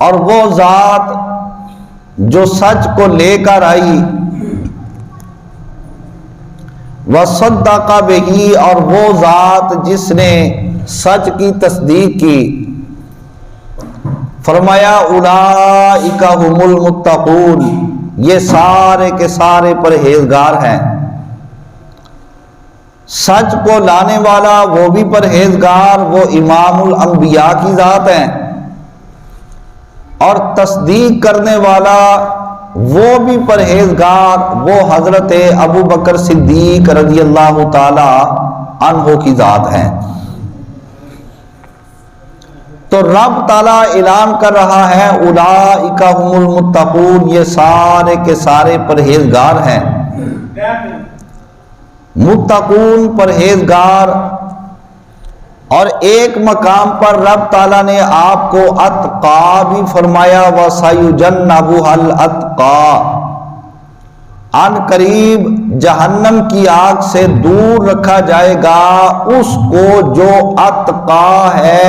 اور وہ ذات جو سچ کو لے کر آئی، وصدق بہ، اور وہ ذات جس نے سچ کی تصدیق کی، فرمایا اولئک ھم المتقون، یہ سارے کے سارے پرہیزگار ہیں۔ سچ کو لانے والا وہ بھی پرہیزگار، وہ امام الانبیاء کی ذات ہیں، اور تصدیق کرنے والا وہ بھی پرہیزگار، وہ حضرت ابوبکر صدیق رضی اللہ تعالی عنہ کی ذات ہیں۔ تو رب تعالیٰ اعلان کر رہا ہے اولئک ھم المتقون، یہ سارے کے سارے پرہیزگار ہیں۔ متقون پرہیزگار، اور ایک مقام پر رب تعالیٰ نے آپ کو اتقا بھی فرمایا، وَسَيُجَنَّبُهَا الْأَتْقَى، ان قریب جہنم کی آگ سے دور رکھا جائے گا اس کو جو اتقا ہے،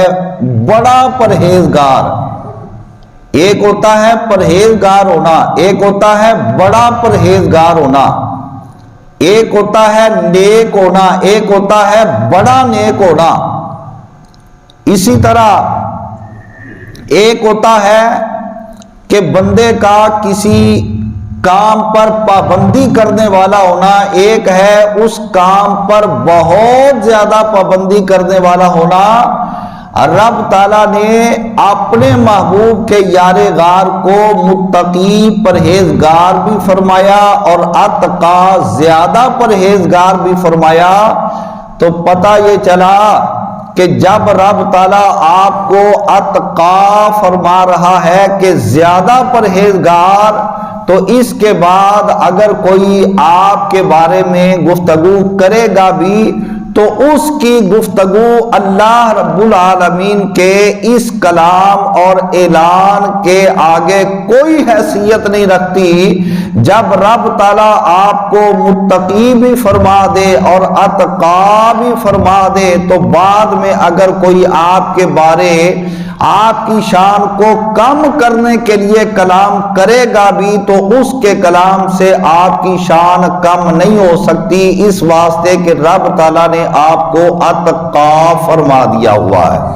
بڑا پرہیزگار۔ ایک ہوتا ہے پرہیزگار ہونا، ایک ہوتا ہے بڑا پرہیزگار ہونا، ایک ہوتا ہے نیک ہونا، ایک ہوتا ہے بڑا نیک ہونا۔ اسی طرح ایک ہوتا ہے کہ بندے کا کسی کام پر پابندی کرنے والا ہونا، ایک ہے اس کام پر بہت زیادہ پابندی کرنے والا ہونا۔ رب تعالیٰ نے اپنے محبوب کے یار غار کو متقی پرہیزگار بھی فرمایا اور اتقا زیادہ پرہیزگار بھی فرمایا۔ تو پتہ یہ چلا کہ جب رب تعالیٰ آپ کو اتقا فرما رہا ہے کہ زیادہ پرہیزگار، تو اس کے بعد اگر کوئی آپ کے بارے میں گفتگو کرے گا بھی تو اس کی گفتگو اللہ رب العالمین کے اس کلام اور اعلان کے آگے کوئی حیثیت نہیں رکھتی۔ جب رب تعالیٰ آپ کو متقی بھی فرما دے اور اتقا بھی فرما دے، تو بعد میں اگر کوئی آپ کے بارے آپ کی شان کو کم کرنے کے لیے کلام کرے گا بھی تو اس کے کلام سے آپ کی شان کم نہیں ہو سکتی، اس واسطے کہ رب تعالیٰ نے آپ کو اتقا فرما دیا ہوا ہے۔